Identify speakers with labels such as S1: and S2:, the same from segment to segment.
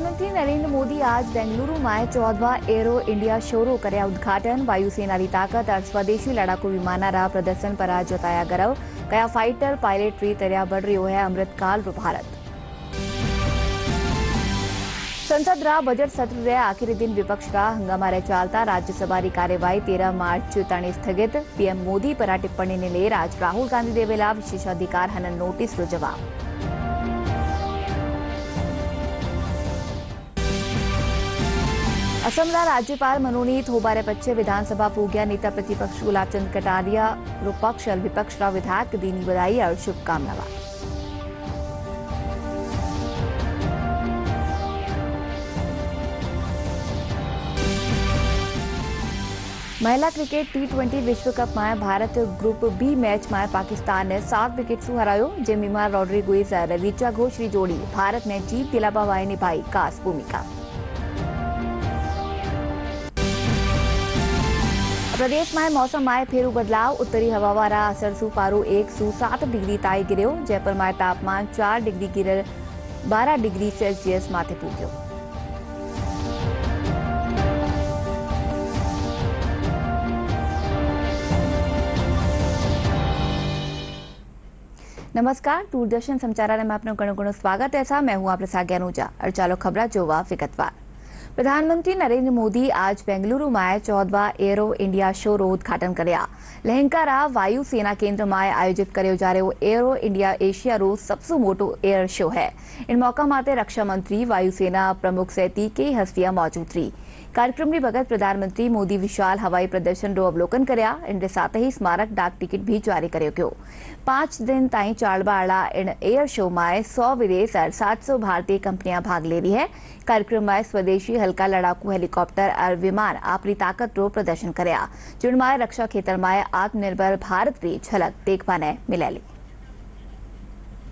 S1: प्रधानमंत्री नरेंद्र मोदी आज बेंगलुरु में 14वा एरो इंडिया शोरो कर्या उद्घाटन। वायुसेनानी ताकत और स्वदेशी लड़ाकू विमानारा प्रदर्शन पर आज जताया गौरव। कया फाइटर पायलटरी तैयार बढ़ रही है अमृतकाल रो भारत। संसद रा बजट सत्र रे आखिरी दिन विपक्ष का हंगामा रे चालता राज्यसभा की कार्यवाही 13 मार्च ताणी स्थगित। पीएम मोदी पर टिप्पणी ने ले आज राहुल गांधी देवेला विशेषाधिकार हनन नोटिस रो जवाब। असम राज्यपाल मनोनीत होबारे पछे विधानसभा पूग्या नेता प्रतिपक्ष गुलाबचंद कटारिया रो पक्ष और विपक्ष रा विधायक दीनी बधाई और शुभकामना। महिला क्रिकेट T20 विश्व कप में भारत ग्रुप बी मैच में पाकिस्तान ने 7 विकेट से हरायो। जेमिमा रॉड्रिगुइज और ऋचा घोष की जोड़ी भारत ने जीत दिलावाए निभाई खास भूमिका। प्रदेश में मौसम में फेरू बदलाव। उत्तरी हवावारा असर सु पारो 1 से 7 डिग्री ताई गिरो। जयपुर में तापमान 4 डिग्री गिर 12 डिग्री सेल्सियस माथे पूज्यो। नमस्कार, दूरदर्शन समाचार में आपनो घणो घणो स्वागत है। मैं हूं आप सागे अनुजा और चालो खबरा जोवा विगतवार। प्रधानमंत्री नरेंद्र मोदी आज बेंगलुरु में 14वा एरो इंडिया शो रो उद्घाटन कर्या। लहंकारा वायु सेना केंद्र में आयोजित कर्यो जा रह्यो एरो इंडिया एशिया रो सबसे मोटो एयर शो है। इन मौका माते रक्षा मंत्री वायुसेना प्रमुख सहित कई हस्तियां मौजूद रही। कार्यक्रम की बगत प्रधानमंत्री मोदी विशाल हवाई प्रदर्शन रो अवलोकन कर्या। इनके साथ ही स्मारक डाक टिकट भी जारी कर्यो गयो। 5 दिन ताई चालवा वाला इन एयर शो में 100 विदेश और 700 भारतीय कंपनियां भाग ले रही है। कार्यक्रम में स्वदेशी हल्का लड़ाकू हेलीकॉप्टर और विमान अपनी ताकत रो प्रदर्शन कर्या। जिनमें रक्षा क्षेत्र में आत्मनिर्भर भारत की झलक देखने ने मिलेली।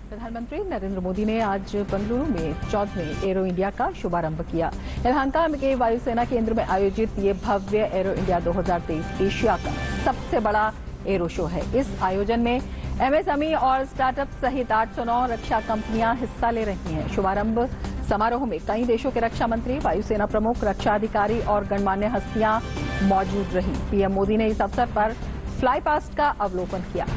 S2: प्रधानमंत्री नरेंद्र मोदी ने आज बेंगलुरु में 14वें एरो इंडिया का शुभारंभ किया। यलहंका के वायुसेना केंद्र में आयोजित ये भव्य एरो इंडिया 2023 एशिया का सबसे बड़ा एरो शो है। इस आयोजन में एमएसएमई और स्टार्टअप सहित 809 रक्षा कंपनियां हिस्सा ले रही हैं। शुभारंभ समारोह में कई देशों के रक्षा मंत्री, वायुसेना प्रमुख, रक्षा अधिकारी और गणमान्य हस्तियां मौजूद रही। पीएम मोदी ने इस अवसर पर फ्लाई पास्ट का अवलोकन किया।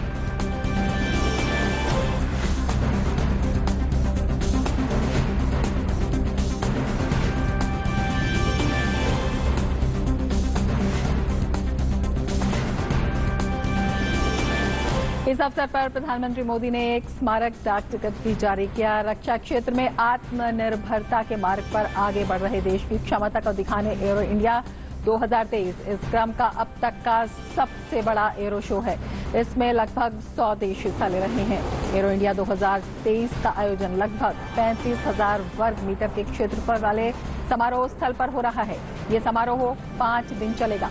S2: इस अवसर पर प्रधानमंत्री मोदी ने एक स्मारक डाक टिकट भी जारी किया। रक्षा क्षेत्र में आत्मनिर्भरता के मार्ग पर आगे बढ़ रहे देश की क्षमता को दिखाने एरो इंडिया 2023 इस क्रम का अब तक का सबसे बड़ा एरो शो है। इसमें लगभग 100 देश हिस्सा ले रहे हैं। एरो इंडिया 2023 का आयोजन लगभग 35,000 वर्ग मीटर के क्षेत्रफल वाले समारोह स्थल पर हो रहा है। ये समारोह 5 दिन चलेगा।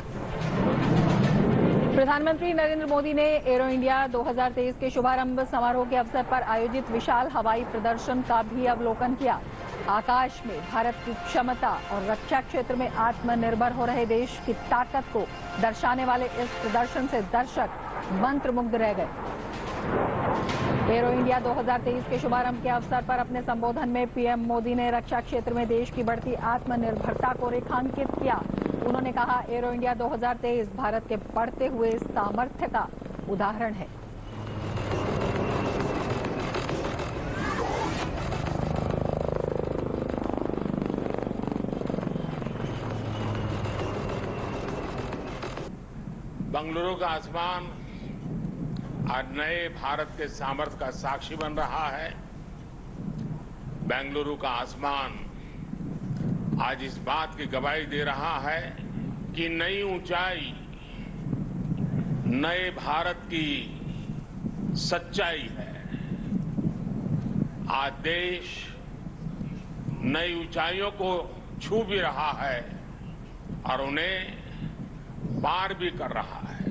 S2: प्रधानमंत्री नरेंद्र मोदी ने एरो इंडिया 2023 के शुभारंभ समारोह के अवसर पर आयोजित विशाल हवाई प्रदर्शन का भी अवलोकन किया। आकाश में भारत की क्षमता और रक्षा क्षेत्र में आत्मनिर्भर हो रहे देश की ताकत को दर्शाने वाले इस प्रदर्शन से दर्शक मंत्रमुग्ध रह गए। एरो इंडिया 2023 के शुभारंभ के अवसर पर अपने संबोधन में पीएम मोदी ने रक्षा क्षेत्र में देश की बढ़ती आत्मनिर्भरता को रेखांकित किया। उन्होंने कहा, एरो इंडिया 2023 भारत के बढ़ते हुए सामर्थ्य का उदाहरण है।
S3: बेंगलुरु का आसमान आज नए भारत के सामर्थ्य का साक्षी बन रहा है। बेंगलुरु का आसमान आज इस बात की गवाही दे रहा है कि नई ऊंचाई नए भारत की सच्चाई है। आज देश नई ऊंचाइयों को छू भी रहा है और उन्हें पार भी कर रहा है।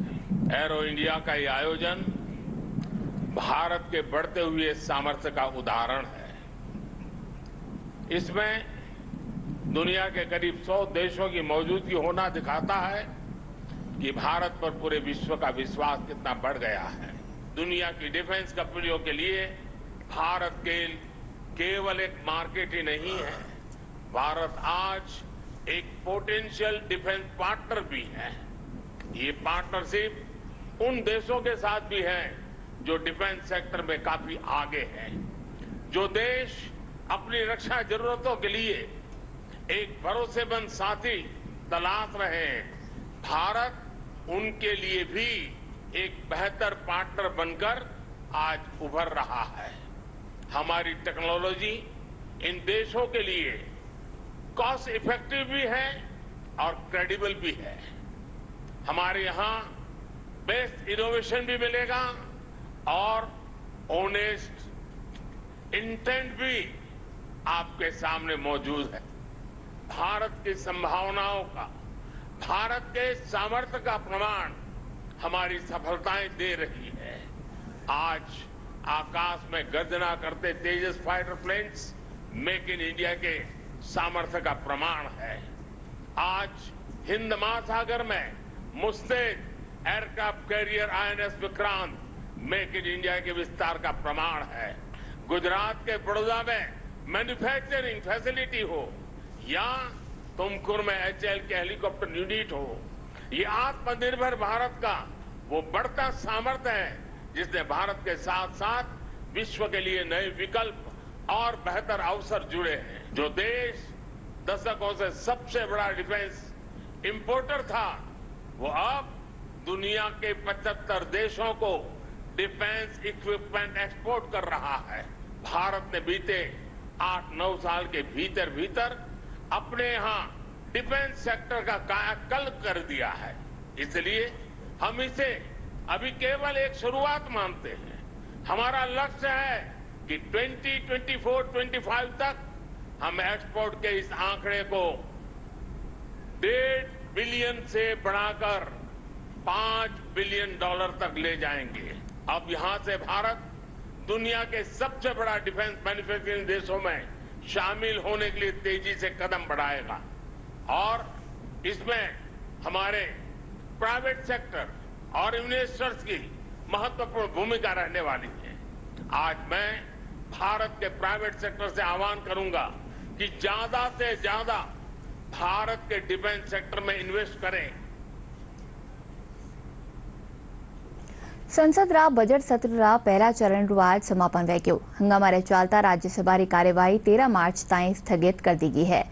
S3: एरो इंडिया का ये आयोजन भारत के बढ़ते हुए सामर्थ्य का उदाहरण है। इसमें दुनिया के करीब 100 देशों की मौजूदगी होना दिखाता है कि भारत पर पूरे विश्व का विश्वास कितना बढ़ गया है। दुनिया की डिफेंस कंपनियों के लिए भारत केवल एक मार्केट ही नहीं है, भारत आज एक पोटेंशियल डिफेंस पार्टनर भी है। ये पार्टनरशिप उन देशों के साथ भी है जो डिफेंस सेक्टर में काफी आगे हैं, जो देश अपनी रक्षा जरूरतों के लिए एक भरोसेमंद साथी तलाश रहे हैं। भारत उनके लिए भी एक बेहतर पार्टनर बनकर आज उभर रहा है। हमारी टेक्नोलॉजी इन देशों के लिए कॉस्ट इफेक्टिव भी है और क्रेडिबल भी है। हमारे यहां बेस्ट इनोवेशन भी मिलेगा और ऑनेस्ट इंटेंट भी आपके सामने मौजूद है। भारत की संभावनाओं का, भारत के सामर्थ्य का प्रमाण हमारी सफलताएं दे रही है। आज आकाश में गर्जना करते Tejas fighter planes make in India के सामर्थ्य का प्रमाण है। आज हिंद महासागर में मुस्तैद aircraft carrier INS Vikrant make in India के विस्तार का प्रमाण है। गुजरात के बड़ौदा में मैन्युफैक्चरिंग फैसिलिटी हो या तुमकुर में एचएएल के हेलीकॉप्टर यूनिट हो, ये आत्मनिर्भर भारत का वो बढ़ता सामर्थ्य है जिसने भारत के साथ साथ विश्व के लिए नए विकल्प और बेहतर अवसर जुड़े हैं। जो देश दशकों से सबसे बड़ा डिफेंस इंपोर्टर था, वो अब दुनिया के 75 देशों को डिफेंस इक्विपमेंट एक्सपोर्ट कर रहा है। भारत ने बीते 8-9 साल के भीतर भीतर अपने यहां डिफेंस सेक्टर का कायाकल्प कर दिया है। इसलिए हम इसे अभी केवल एक शुरुआत मानते हैं। हमारा लक्ष्य है कि 2024-25 तक हम एक्सपोर्ट के इस आंकड़े को $1.5 बिलियन से बढ़ाकर $5 बिलियन तक ले जाएंगे। अब यहां से भारत दुनिया के सबसे बड़ा डिफेंस मैन्युफैक्चरिंग देशों में शामिल होने के लिए तेजी से कदम बढ़ाएगा और इसमें हमारे प्राइवेट सेक्टर और इन्वेस्टर्स की महत्वपूर्ण भूमिका रहने वाली है। आज मैं भारत के प्राइवेट सेक्टर से आह्वान करूंगा कि ज्यादा से ज्यादा भारत के डिफेंस सेक्टर में इन्वेस्ट करें।
S1: સંસદના બજેટ સત્રના પહેલા ચરણનું આજ સમાપન થઈ ગયું। હંગામારે ચાલતા રાજ્યસભાની કાર્યવાહી 13 માર્ચ તાईं સ્થગિત કરી दी गई है।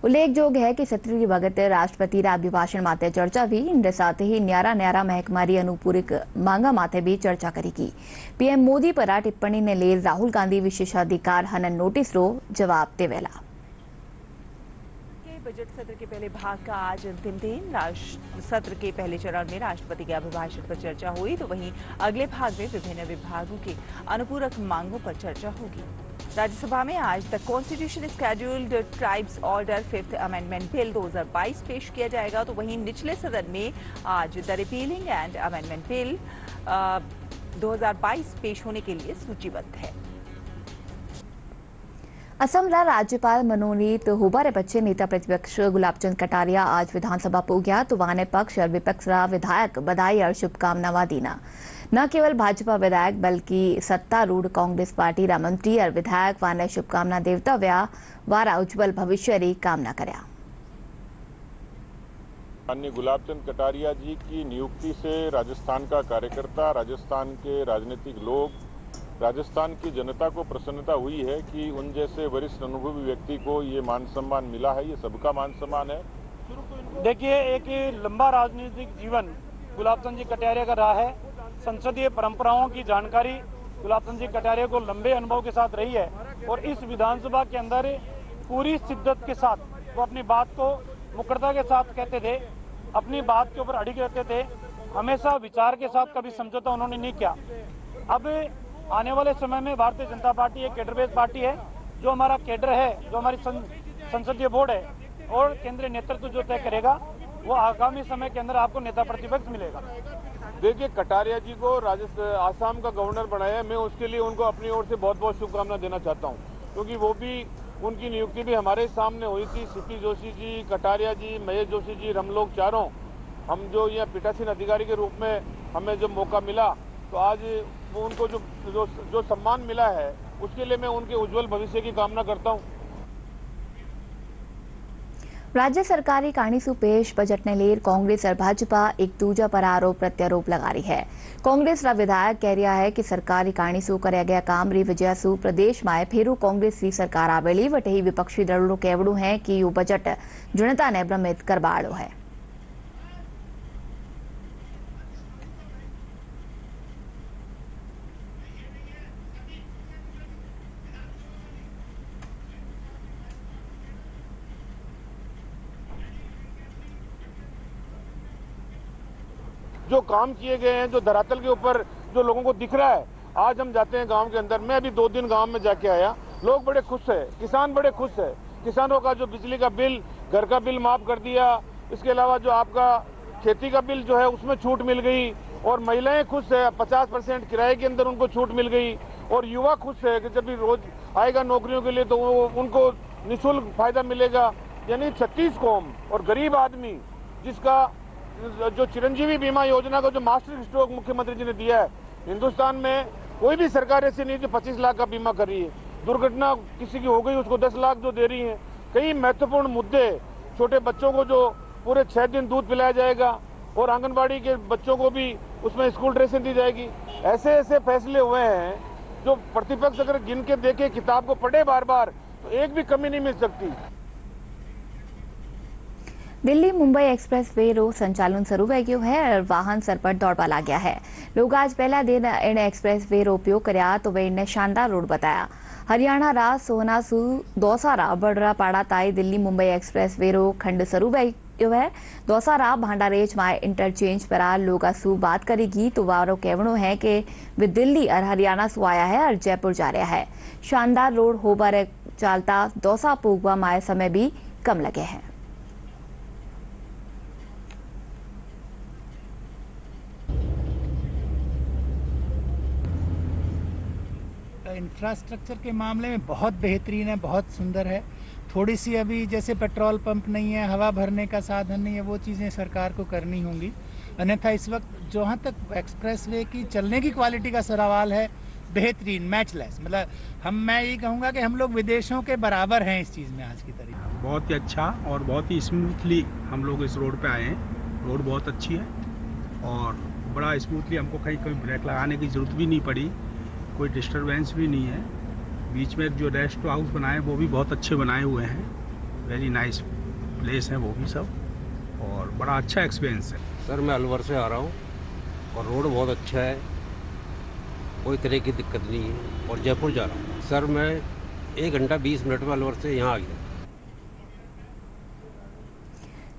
S1: ઉલ્લેખযোગ્ય है कि सत्र की वगत राष्ट्रपति अभिभाषण माटे चर्चा भी इनके साथ ही न्यारा न्यारा महकमारी अनुपूरक मांगा माटे भी चर्चा करेगी। पीएम मोदी पर टिप्पणी ने ले राहुल गांधी विशेषाधिकार हनन नोटिस रो जवाब देवेला।
S4: बजट सत्र के पहले भाग का आज अंतिम दिन। सत्र के पहले चरण में राष्ट्रपति के अभिभाषण पर चर्चा हुई, तो वहीं अगले भाग में विभिन्न विभागों के अनुपूरक मांगों पर चर्चा होगी। राज्यसभा में आज the constitution scheduled tribes order 5th amendment bill 2022 पेश किया जाएगा, तो वहीं निचले सदन में आज the repealing and amendment bill 2022 पेश होने के लिए सूचीबद्ध है।
S1: असमना राज्यपाल मनोनीत होबारे बच्चे नेता प्रतिपक्ष गुलाबचंद कटारिया आज विधानसभा पहुंचा, तो वहां ने पक्ष और विपक्ष विधायक बधाई और शुभकामनाएं दीना। न केवल भाजपा विधायक बल्कि सत्तारूढ़ कांग्रेस पार्टी रा मंत्री और विधायक वाने शुभकामना देवता व्या वारा उज्जवल भविष्य री कामना कर्या।
S5: माननीय गुलाबचंद कटारिया जी की नियुक्ति से राजस्थान का कार्यकर्ता, राजस्थान के राजनीतिक लोग, राजस्थान की जनता को प्रसन्नता हुई है कि उन जैसे वरिष्ठ अनुभवी व्यक्ति को ये मान सम्मान मिला है। ये सबका मान सम्मान है।
S6: देखिए, एक लंबा राजनीतिक जीवन गुलाबचंद जी कटारिया का रहा है। संसदीय परंपराओं की जानकारी गुलाबचंद जी कटारिया को लंबे अनुभव के साथ रही है और इस विधानसभा के अंदर पूरी शिद्दत के साथ वो अपनी बात को मुकरता के साथ कहते थे, अपनी बात के ऊपर अड़िग रहते थे, हमेशा विचार के साथ कभी समझौता उन्होंने नहीं किया। अब आने वाले समय में भारतीय जनता पार्टी एक कैडर बेस्ड पार्टी है। जो हमारा कैडर है, जो हमारी संसदीय बोर्ड है और केंद्रीय नेतृत्व जो तय करेगा, वो आगामी समय के अंदर आपको नेता प्रतिपक्ष मिलेगा।
S5: देखिए, कटारिया जी को आसाम का गवर्नर बनाया, मैं उसके लिए उनको अपनी ओर से बहुत बहुत शुभकामना देना चाहता हूँ, क्योंकि वो भी उनकी नियुक्ति भी हमारे सामने हुई थी। सीपी जोशी जी, कटारिया जी, महेश जोशी जी, हम लोग चारों, हम जो यहाँ पीठासीन अधिकारी के रूप में हमें जो मौका मिला, तो आज वो उनको जो सम्मान मिला है उसके लिए मैं उनके उज्जवल भविष्य की कामना करता हूँ।
S1: राज्य सरकारी काणीसू पेश बजट ने लेर कांग्रेस और भाजपा एक दूजा पर आरोप प्रत्यारोप लगा रही है। कांग्रेस रा विधायक कह रहा है कि सरकारी काणीसू कर्या गया काम री वजह से प्रदेश में फेरू कांग्रेस की सरकार आवेली वटे ही विपक्षी दलों कहवड़ू है कि यू बजट जनता ने भ्रमित करवाड़ो है।
S5: जो काम किए गए हैं, जो धरातल के ऊपर जो लोगों को दिख रहा है, आज हम जाते हैं गांव के अंदर। मैं अभी 2 दिन गांव में जाके आया, लोग बड़े खुश है, किसान बड़े खुश है। किसानों का जो बिजली का बिल, घर का बिल माफ कर दिया, इसके अलावा जो आपका खेती का बिल जो है उसमें छूट मिल गई, और महिलाएं खुश है, 50% किराए के अंदर उनको छूट मिल गई, और युवा खुश है कि जब भी रोज आएगा नौकरियों के लिए तो उनको निःशुल्क फायदा मिलेगा। यानी 36 कौम और गरीब आदमी, जिसका जो चिरंजीवी बीमा योजना को जो मास्टर स्ट्रोक मुख्यमंत्री जी ने दिया है, हिंदुस्तान में कोई भी सरकार ऐसी नहीं जो 25 लाख का बीमा कर रही है। दुर्घटना किसी की हो गई उसको 10 लाख जो दे रही है। कई महत्वपूर्ण मुद्दे, छोटे बच्चों को जो पूरे 6 दिन दूध पिलाया जाएगा, और आंगनबाड़ी के बच्चों को भी उसमें स्कूल ड्रेसें दी जाएगी। ऐसे ऐसे फैसले हुए हैं जो प्रतिपक्ष अगर गिन के देखे, किताब को पढ़े बार बार, तो एक भी कमी नहीं मिल सकती।
S1: दिल्ली मुंबई एक्सप्रेस वे रो संचालन शुरू हो गयो है और वाहन सर पर दौड़वा ला गया है। लोग आज पहला दिन इन एक्सप्रेस वे रो उपयोग करया तो वे इन्हें शानदार रोड बताया। हरियाणा रा सोहना सू दौसारा बड़रा पाड़ा ताई दिल्ली मुंबई एक्सप्रेस वे रो खंड शुरू हो गयो है। दौसारा भांडारेज में इंटरचेंज पर लोग सू बात करेगी तो वारो कहवणो है कि वे दिल्ली और हरियाणा सू आया है और जयपुर जा रहा है। शानदार रोड होबार चालता दौसा पोगवा माए समय भी कम लगे हैं।
S7: इंफ्रास्ट्रक्चर के मामले में बहुत बेहतरीन है, बहुत सुंदर है। थोड़ी सी अभी जैसे पेट्रोल पंप नहीं है, हवा भरने का साधन नहीं है, वो चीज़ें सरकार को करनी होंगी। अन्यथा इस वक्त जहाँ तक एक्सप्रेसवे की चलने की क्वालिटी का सवाल है, बेहतरीन, मैचलेस। मतलब मैं ये कहूँगा कि हम लोग विदेशों के बराबर हैं इस चीज़ में आज की तारीख।
S8: बहुत ही अच्छा और बहुत ही स्मूथली हम लोग इस रोड पे आए हैं। रोड बहुत अच्छी है और बड़ा स्मूथली, हमको कहीं कोई ब्रेक लगाने की ज़रूरत भी नहीं पड़ी, कोई डिस्टरबेंस भी नहीं है। बीच में जो रेस्ट हाउस बनाए वो भी बहुत अच्छे बनाए हुए हैं, वेरी नाइस प्लेस है वो भी सब, और बड़ा अच्छा एक्सपीरियंस है।
S9: सर मैं अलवर से आ रहा हूँ और रोड बहुत अच्छा है, कोई तरह की दिक्कत नहीं है, और जयपुर जा रहा हूँ। सर मैं 1 घंटा 20 मिनट में अलवर से यहाँ आ गया।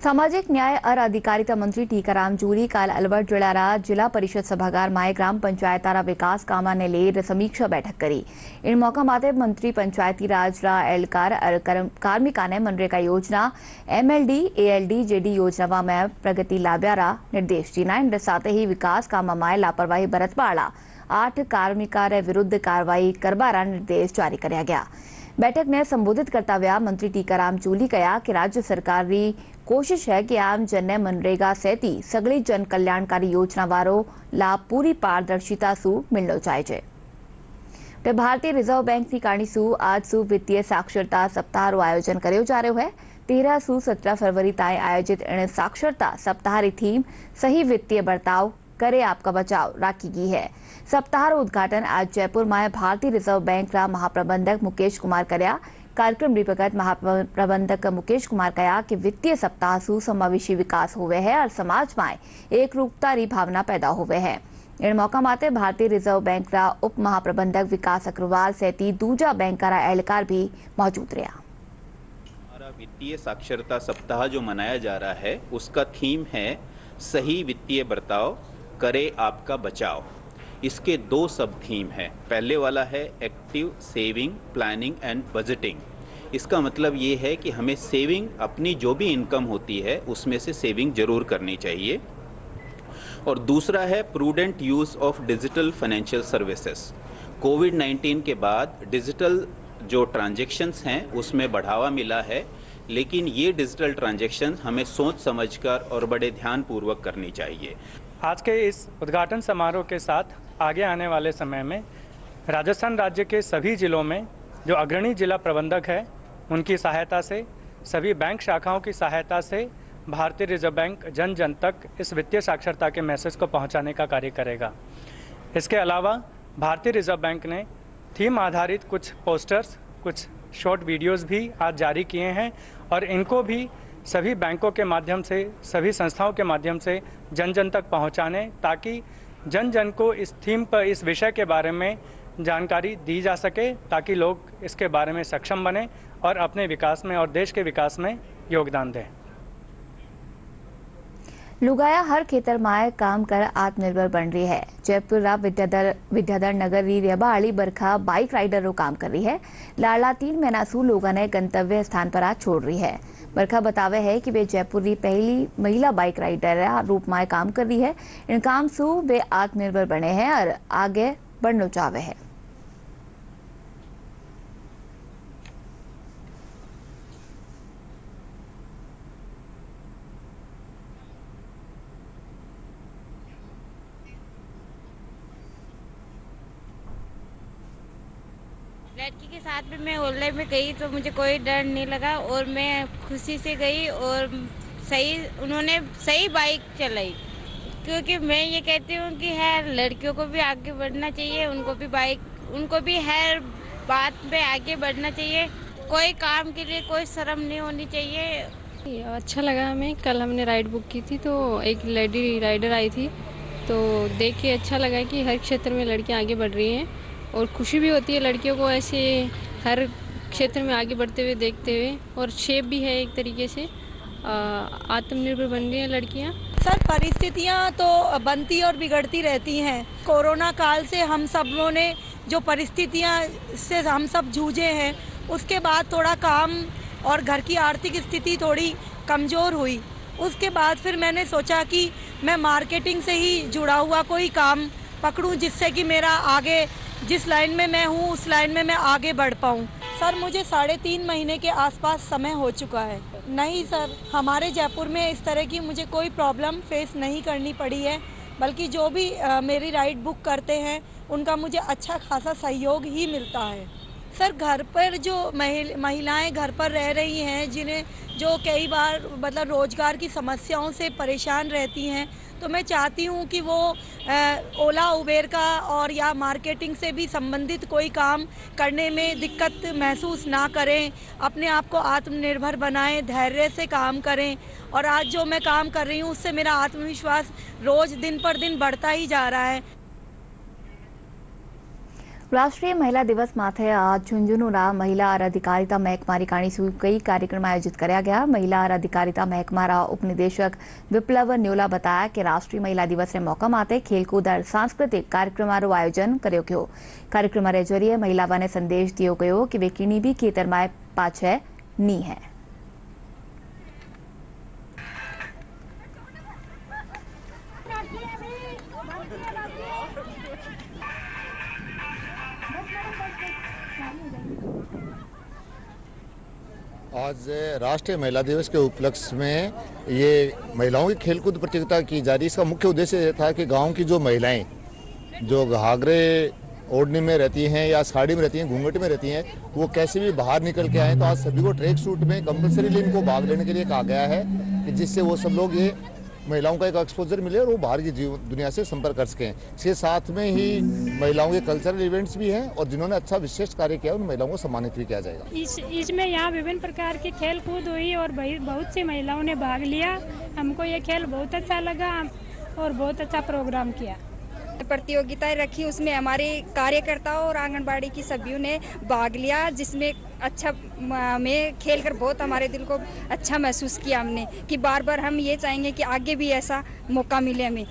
S1: सामाजिक न्याय और अधिकारिता मंत्री टीकाराम जूली काल अलवर जिला जिला परिषद सभागार माए ग्राम पंचायतारा विकास कामा ने लेर समीक्षा बैठक करी। इन मौका माते मंत्री पंचायती राज रा एहलकार और कार्मिका ने मनरेगा योजना, MLD, ALD, JD योजना में प्रगति लाव्या रा निर्देश दीना। इन साथ ही विकास कामा माए लापरवाही बरतवाड़ा 8 कार्मिका विरुद्ध कार्रवाई करवारा निर्देश जारी कराया गया। बैठक में संबोधित करता हुआ मंत्री टीकाराम जूली कहा कि राज्य सरकार की कोशिश है कि आम जन ने मनरेगा सहित सगली जन कल्याणकारी योजना वारो लाभ पूरी पारदर्शिता सु मिलना चाहिए। तो भारतीय रिजर्व बैंक की कारणीसू आज सु वित्तीय साक्षरता सप्ताह रो आयोजन करो जा रहा है। 13 से 17 फरवरी ताई आयोजित इन साक्षरता सप्ताह री थीम सही वित्तीय बर्ताव करे आपका बचाव राखी गई है। सप्ताह रो उद्घाटन आज जयपुर में भारतीय रिजर्व बैंक रा महाप्रबंधक मुकेश कुमार करया। कार्यक्रम रिपगत महाप्रबंधक मुकेश कुमार कहा कि वित्तीय सप्ताह सु समावेशी विकास हुए है और समाज में एक रूपता री भावना पैदा हुए है। इन मौका माते भारतीय रिजर्व बैंक रा उप महाप्रबंधक विकास अग्रवाल सहित दूजा बैंक रा एहलकार भी मौजूद रहा।
S10: हमारा वित्तीय साक्षरता सप्ताह जो मनाया जा रहा है उसका थीम है सही वित्तीय बर्ताव करे आपका बचाव। इसके 2 सब थीम है। पहले वाला है active saving, planning and budgeting. इसका मतलब ये है कि हमें सेविंग, अपनी जो भी इनकम होती है उसमें से सेविंग जरूर करनी चाहिए। और दूसरा है prudent use of digital financial services. कोविड-19 के बाद डिजिटल जो ट्रांजैक्शंस हैं उसमें बढ़ावा मिला है, लेकिन ये डिजिटल ट्रांजैक्शन हमें सोच समझकर और बड़े ध्यानपूर्वक करनी चाहिए।
S11: आज के इस उद्घाटन समारोह के साथ आगे आने वाले समय में राजस्थान राज्य के सभी जिलों में जो अग्रणी जिला प्रबंधक है उनकी सहायता से सभी बैंक शाखाओं की सहायता से भारतीय रिजर्व बैंक जन जन तक इस वित्तीय साक्षरता के मैसेज को पहुंचाने का कार्य करेगा। इसके अलावा भारतीय रिजर्व बैंक ने थीम आधारित कुछ पोस्टर्स, कुछ शॉर्ट वीडियोस भी आज जारी किए हैं और इनको भी सभी बैंकों के माध्यम से, सभी संस्थाओं के माध्यम से जन जन तक पहुंचाने, ताकि जन जन को इस थीम पर, इस विषय के बारे में जानकारी दी जा सके, ताकि लोग इसके बारे में सक्षम बने और अपने विकास में और देश के विकास में योगदान दें।
S1: लुगाया हर खेतर माए काम कर आत्मनिर्भर बन रही है। जयपुर रा विद्याधर नगर री रेबाड़ी बरखा बाइक राइडर रो काम कर रही है। लाडला 3 महीना सु लोगों ने गंतव्य स्थान पर आज छोड़ रही है। बरखा बतावे है कि वे जयपुर री पहली महिला बाइक राइडर रूप में काम कर रही है। इन काम सु वे आत्मनिर्भर बने हैं और आगे बढ़ना चाहे है।
S12: लड़की के साथ में मैं ओले में गई तो मुझे कोई डर नहीं लगा और मैं खुशी से गई और उन्होंने सही बाइक चलाई, क्योंकि मैं ये कहती हूँ कि है लड़कियों को भी आगे बढ़ना चाहिए, उनको भी हर बात पे आगे बढ़ना चाहिए। कोई काम के लिए कोई शर्म नहीं होनी चाहिए।
S13: अच्छा लगा हमें। कल हमने राइड बुक की थी तो एक लेडी राइडर आई थी, तो देख के अच्छा लगा कि हर क्षेत्र में लड़कियाँ आगे बढ़ रही हैं और खुशी भी होती है लड़कियों को ऐसे हर क्षेत्र में आगे बढ़ते हुए देखते हुए, और शेप भी है एक तरीके से आत्मनिर्भर बन रही हैं लड़कियां।
S14: सर, परिस्थितियां तो बनती और बिगड़ती रहती हैं। कोरोना काल से हम सब लोगों ने जो परिस्थितियां से हम सब जूझे हैं, उसके बाद थोड़ा काम और घर की आर्थिक स्थिति थोड़ी कमज़ोर हुई। उसके बाद फिर मैंने सोचा कि मैं मार्केटिंग से ही जुड़ा हुआ कोई काम पकड़ूं, जिससे कि मेरा आगे जिस लाइन में मैं हूँ उस लाइन में मैं आगे बढ़ पाऊँ। सर, मुझे 3.5 महीने के आसपास समय हो चुका है। नहीं सर, हमारे जयपुर में इस तरह की मुझे कोई प्रॉब्लम फेस नहीं करनी पड़ी है, बल्कि जो भी मेरी राइड बुक करते हैं उनका मुझे अच्छा खासा सहयोग ही मिलता है। सर, घर पर जो महिलाएं घर पर रह रही हैं, जिन्हें जो कई बार मतलब रोजगार की समस्याओं से परेशान रहती हैं, तो मैं चाहती हूँ कि वो ओला उबेर का और या मार्केटिंग से भी संबंधित कोई काम करने में दिक्कत महसूस ना करें, अपने आप को आत्मनिर्भर बनाएं, धैर्य से काम करें। और आज जो मैं काम कर रही हूँ उससे मेरा आत्मविश्वास रोज़ दिन पर दिन बढ़ता ही जा रहा है।
S1: राष्ट्रीय महिला दिवस माथे आज झुंझुनूना महिला और अधिकारिता महकमा काणीसू कई कार्यक्रम आयोजित किया गया। महिला और अधिकारिता महकमा उपनिदेशक विप्लव न्योला बताया कि राष्ट्रीय महिला दिवस के मौका माते खेलकूद और सांस्कृतिक कार्यक्रम आयोजन करो गयो। कार्यक्रम के जरिए महिलाओं ने संदेश दियो गयो कि वे किनी भी खेतर में पाछे नी है।
S15: आज राष्ट्रीय महिला दिवस के उपलक्ष्य में ये महिलाओं की खेलकूद प्रतियोगिता की जा रही। इसका मुख्य उद्देश्य ये था कि गांव की जो महिलाएं जो घाघरे ओढ़नी में रहती हैं या साड़ी में रहती हैं, घूंघट में रहती हैं, वो कैसे भी बाहर निकल के आए। तो आज सभी को ट्रैक सूट में कंपल्सरी इनको भाग लेने के लिए कहा गया है कि जिससे वो सब लोग ये महिलाओं का एक एक्सपोजर मिले और वो बाहर की दुनिया से संपर्क कर सकें। इसके साथ में ही महिलाओं के कल्चरल इवेंट्स भी हैं और जिन्होंने अच्छा विशिष्ट कार्य किया उन महिलाओं को सम्मानित भी किया जाएगा।
S16: इसमें यहाँ विभिन्न प्रकार की खेल कूद हुई और बहुत सी महिलाओं ने भाग लिया। हमको ये खेल बहुत अच्छा लगा और बहुत अच्छा प्रोग्राम किया।
S17: प्रतियोगिताएं रखी, उसमें हमारे कार्यकर्ताओं और आंगनबाड़ी की सभ्यों ने भाग लिया, जिसमें अच्छा में खेलकर बहुत हमारे दिल को अच्छा महसूस किया हमने कि बार बार हम ये चाहेंगे कि आगे भी ऐसा मौका मिले हमें।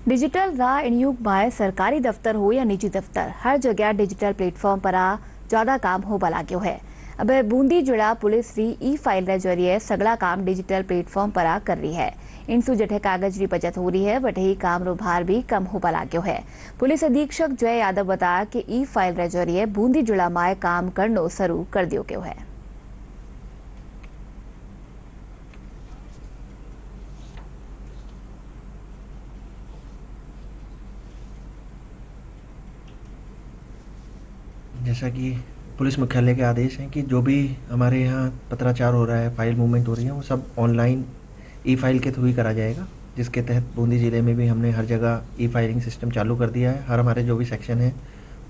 S1: डिजिटल राह इन युग में सरकारी दफ्तर हो या निजी दफ्तर, हर जगह डिजिटल प्लेटफॉर्म पर ज्यादा काम होबा लाग्यो है। अब बूंदी जिला पुलिस री ई फाइल के जरिए सगला काम डिजिटल प्लेटफॉर्म पर कर रही है। इनसु जठे कागज की बचत हो रही है, वटे ही काम रो भार भी कम होबा लाग्यो है। पुलिस अधीक्षक जय यादव बताया कि ई फाइल के जरिए बूंदी जिला में काम करनो शुरू कर दियो गयो है।
S18: जैसा कि पुलिस मुख्यालय के आदेश हैं कि जो भी हमारे यहाँ पत्राचार हो रहा है, फाइल मूवमेंट हो रही है, वो सब ऑनलाइन ई फाइल के थ्रू ही करा जाएगा, जिसके तहत बूंदी ज़िले में भी हमने हर जगह ई फाइलिंग सिस्टम चालू कर दिया है। हर हमारे जो भी सेक्शन है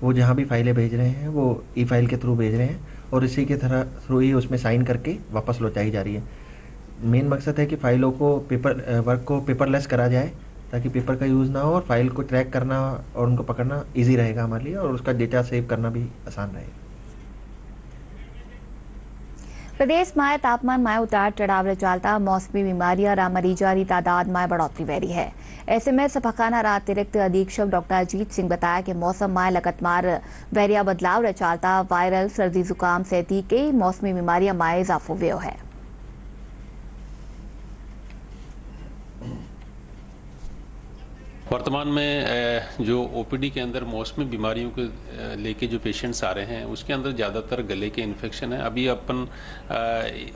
S18: वो जहाँ भी फाइलें भेज रहे हैं वो ई फाइल के थ्रू भेज रहे हैं और इसी के थ्रू ही उसमें साइन करके वापस लौटाई जा रही है। मेन मकसद है कि फाइलों को वर्क को पेपरलेस करा जाए ताकि पेपर का यूज़ ना हो और फाइल को ट्रैक करना और उनको पकड़ना ईजी रहेगा हमारे लिए और उसका डेटा सेव करना भी आसान रहेगा।
S1: प्रदेश में तापमान में उतार चढ़ाव चालता मौसमी बीमारियां और मरीजा की तादाद में बढ़ोतरी वही है। एसएमएस सफाखाना अतिरिक्त अधीक्षक डॉक्टर अजीत सिंह बताया कि मौसम में लगातार वैरिया बदलाव चालता वायरल सर्दी जुकाम सहित कई मौसमी बीमारियां में इजाफो वियो है।
S19: वर्तमान में जो ओपीडी के अंदर मौसमी बीमारियों के लेके जो पेशेंट्स आ रहे हैं उसके अंदर ज़्यादातर गले के इन्फेक्शन है। अभी अपन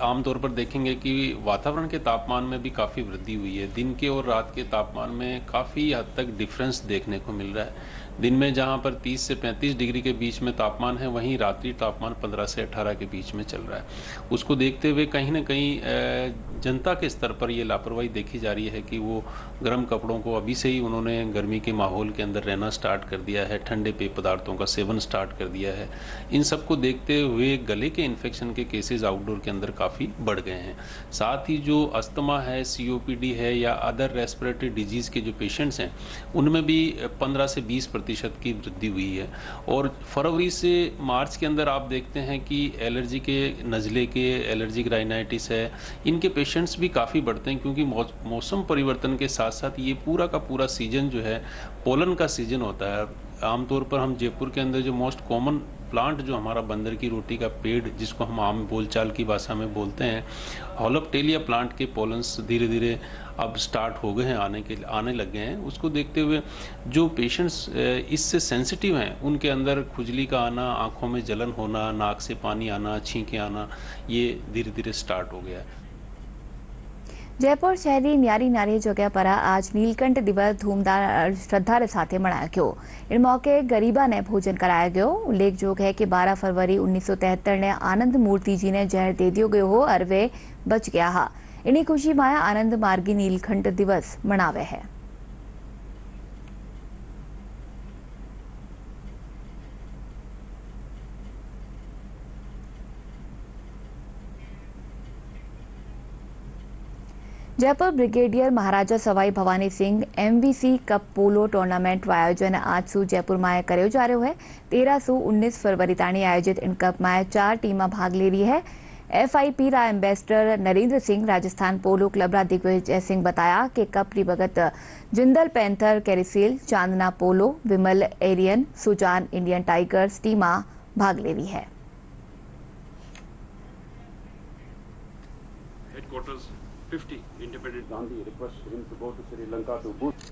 S19: आमतौर पर देखेंगे कि वातावरण के तापमान में भी काफ़ी वृद्धि हुई है। दिन के और रात के तापमान में काफ़ी हद तक डिफरेंस देखने को मिल रहा है। दिन में जहां पर 30 से 35 डिग्री के बीच में तापमान है, वहीं रात्रि तापमान 15 से 18 के बीच में चल रहा है। उसको देखते हुए कहीं ना कहीं जनता के स्तर पर ये लापरवाही देखी जा रही है कि वो गर्म कपड़ों को अभी से ही उन्होंने गर्मी के माहौल के अंदर रहना स्टार्ट कर दिया है, ठंडे पेय पदार्थों का सेवन स्टार्ट कर दिया है। इन सबको देखते हुए गले के इन्फेक्शन के केसेस आउटडोर के अंदर काफ़ी बढ़ गए हैं। साथ ही जो अस्थमा है, COPD है या अदर रेस्पिरेटरी डिजीज़ के जो पेशेंट्स हैं उनमें भी 15 से 20% की वृद्धि हुई है। और फरवरी से मार्च के अंदर आप देखते हैं कि एलर्जी के, नज़ले के, एलर्जिक राइनाइटिस है, इनके पेशेंट्स भी काफ़ी बढ़ते हैं क्योंकि मौसम परिवर्तन के साथ साथ ये पूरा का पूरा सीजन जो है पोलन का सीजन होता है। आमतौर पर हम जयपुर के अंदर जो मोस्ट कॉमन प्लांट जो हमारा बंदर की रोटी का पेड़ जिसको हम आम बोलचाल की भाषा में बोलते हैं, होलोप्टेलिया प्लांट के पोलन्स धीरे धीरे अब स्टार्ट हो गए हैं, आने लग गए हैं। उसको देखते हुए जो पेशेंट्स इससे सेंसिटिव हैं उनके अंदर खुजली का आना, आँखों में जलन होना, नाक से पानी आना, छींकें आना, ये धीरे धीरे स्टार्ट हो गया है।
S1: जयपुर शहरी न्यारी नारी जगह पर आज नीलकंठ दिवस धूमधाम श्रद्धा के साथ मनाया गयो। इन मौके गरीबा ने भोजन कराया गयो। उल्लेखयोग है कि 12 फरवरी 1973 ने आनंद मूर्ति जी ने जहर दे दियो गयो हो और वे बच गया हा। इन्हीं खुशी में आनंद मार्गी नीलकंठ दिवस मनावे है। Jaipur brigadier Maharaja Sawai Bhawani Singh MVC cup polo tournament का आयोजन आज सु जयपुर में करो जा रहा है। 13 से 19 फरवरी ताणी आयोजित इन कप में 4 टीम भाग ले रही है। FIP रा ambassador Narendra Singh, Rajasthan polo club रा दिग्विजय सिंह बताया कि कप री भगत जिंदल पैंथर कैरिसेल, Chandna polo, Vimal Aryan, Sujan Indian tigers team भाग ले रही है।
S20: Headquarters 50 Independent Gandhi requests him to go to Sri Lanka to boost.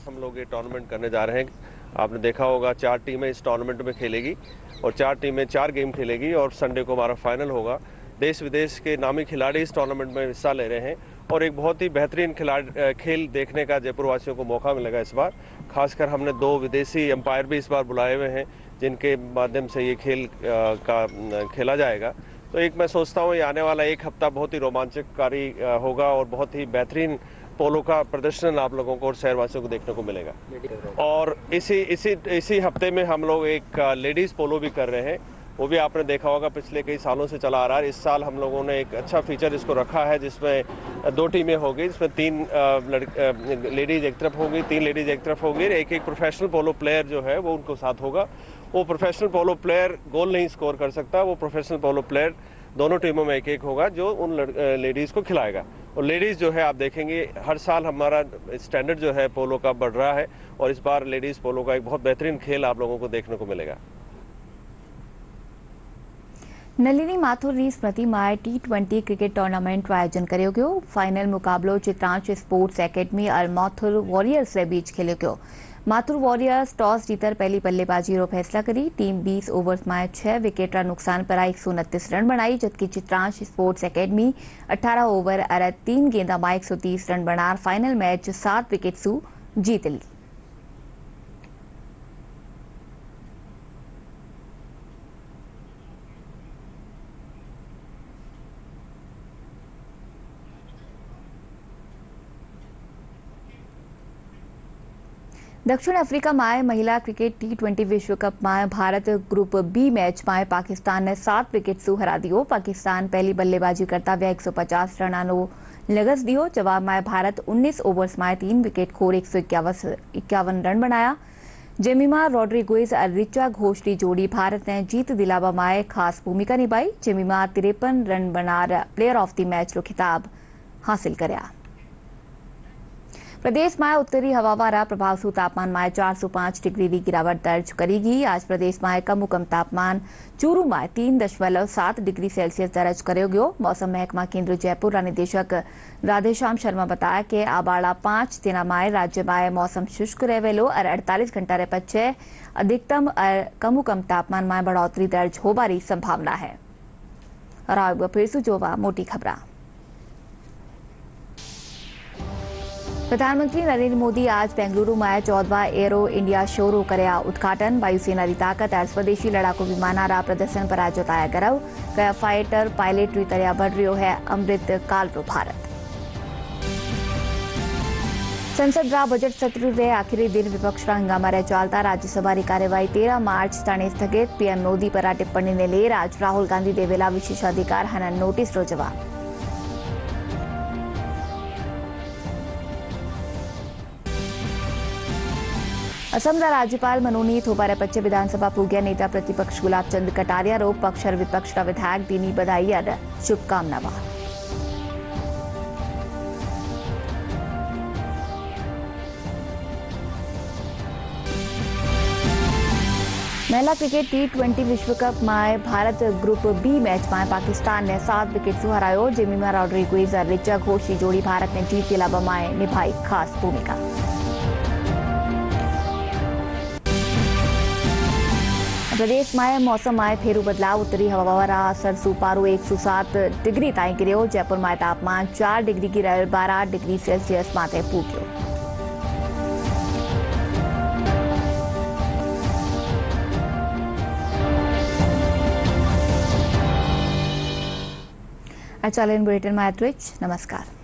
S21: हम लोग ये टूर्नामेंट करने जा रहे हैं। आपने देखा होगा 4 टीमें इस टूर्नामेंट में खेलेगी और 4 टीमें 4 गेम खेलेगी और संडे को हमारा फाइनल होगा। देश विदेश के नामी खिलाड़ी इस टूर्नामेंट में हिस्सा ले रहे हैं और एक बहुत ही बेहतरीन खेल देखने का जयपुर वासियों को मौका मिलेगा इस बार। खासकर हमने 2 विदेशी एम्पायर भी इस बार बुलाए हुए हैं जिनके माध्यम से ये खेल खेला जाएगा। तो मैं सोचता हूँ ये आने वाला 1 हफ्ता बहुत ही रोमांचकारी होगा और बहुत ही बेहतरीन पोलो का प्रदर्शन आप लोगों को और शहरवासियों को देखने को मिलेगा। और इसी हफ्ते में हम लोग एक लेडीज़ पोलो भी कर रहे हैं। वो भी आपने देखा होगा पिछले कई सालों से चला आ रहा है। इस साल हम लोगों ने एक अच्छा फीचर इसको रखा है जिसमें 2 टीमें होगी, जिसमें 3 लेडीज़ एक तरफ होगी, 3 लेडीज़ एक तरफ होगी। एक प्रोफेशनल पोलो प्लेयर जो है वो उनको साथ होगा। वो प्रोफेशनल पोलो प्लेयर गोल नहीं स्कोर कर सकता, वो प्रोफेशनल पोलो प्लेयर दोनों टीमों में एक होगा जो उन लेडीज़ को खिलाएगा। और लेडीज़ जो है आप देखेंगे हर साल हमारा स्टैंडर्ड जो है पोलो का बढ़ रहा है और इस बार लेडीज़ पोलो का एक बहुत बेहतरीन खेल आप लोगों को देखने को मिलेगा।
S1: नलिनी माथुर री स्मृति में T20 क्रिकेट टूर्नामेंट का आयोजन करो गयो। फाइनल मुकाबलो चित्रांश स्पोर्ट्स एकेडमी और माथुर वॉरियर्स के बीच खेलो गयो। माथुर वॉरियर्स टॉस जीतर पहली बल्लेबाजी रो फैसला करी। टीम 20 ओवर्स में 6 विकेट रा नुकसान पर 129 रन बनाई, जबकि चित्रांश स्पोर्ट्स एकेडमी 18 ओवर और 3 गेंदा में 130 रन बनार फाइनल मैच 7 विकेट सु जी दिल्ली। दक्षिण आफ्रिका में महिला क्रिकेट T20 विश्व कप में भारत ग्रुप बी मैच में पाकिस्तान ने 7 विकेट से हरा दियो। पाकिस्तान पहली बल्लेबाजी करता हुए 150 रनों लगस दियो। जवाब में भारत 19 ओवर्स में 3 विकेट खोर 151 रन बनाया। जेमिमा रोड्रिगेज और रिचा घोष की जोड़ी भारत ने जीत दिलावा में खास भूमिका निभाई। जेमिमा 53 रन बनार प्लेयर ऑफ द मैच रो खिताब हासिल करया। प्रदेश में उत्तरी हवावारा प्रभाव से तापमान में 405 डिग्री की गिरावट दर्ज करेगी। आज प्रदेश में कम तापमान चूरू में 3.7 डिग्री सेल्सियस दर्ज करो गयो। मौसम महकमा केंद्र जयपुर का निदेशक राधेश्याम शर्मा बताया कि आबाड़ा 5 दिन में राज्य में मौसम शुष्क रहेलो और 48 घंटा रे पछे अधिकतम और कम तापमान में बढ़ोतरी दर्ज होबारी संभावना है। और फिर से जोवा मोटी खबरा। प्रधानमंत्री नरेंद्र मोदी आज बेंगलुरु में 14वां एरो इंडिया शो रो करया उद्घाटन। वायुसेना की ताकत और स्वदेशी लड़ाकू विमानारा प्रदर्शन पर आज जताया गौरव। कया फाइटर पायलट री तरह बढ़ रही है अमृत काल रो भारत। संसद रा बजट सत्र रे आखिरी दिन विपक्ष रा हंगामा रे चलता राज्यसभा री कार्यवाही 13 मार्च ताणे स्थगित। पीएम मोदी पर टिप्पणी ने ले आज राहुल गांधी देवेला विशेषाधिकार हनन नोटिस रो जवाब। असम का राज्यपाल मनोनीत होबारे पच्चे विधानसभा पूग्या नेता प्रतिपक्ष गुलाब चंद कटारिया रो पक्ष और विपक्ष का विधायक दीनी बधाई और शुभकामना। महिला क्रिकेट T20 विश्व कप में भारत ग्रुप बी मैच में पाकिस्तान ने 7 विकेट से हरायो। जेमिमा रोड्रिगेज और रिचा घोष की जोड़ी भारत ने जीत दिलावा में निभाई खास भूमिका। प्रदेश में मौसम में फेरू बदलाव। उत्तरी हवावारा असर सुपारो 107 डिग्री ताई गिरो। जयपुर में तापमान 4 डिग्री की 12 डिग्री सेल्सियस माथे पूग्यो। चैनल बुलेटिन में नमस्कार।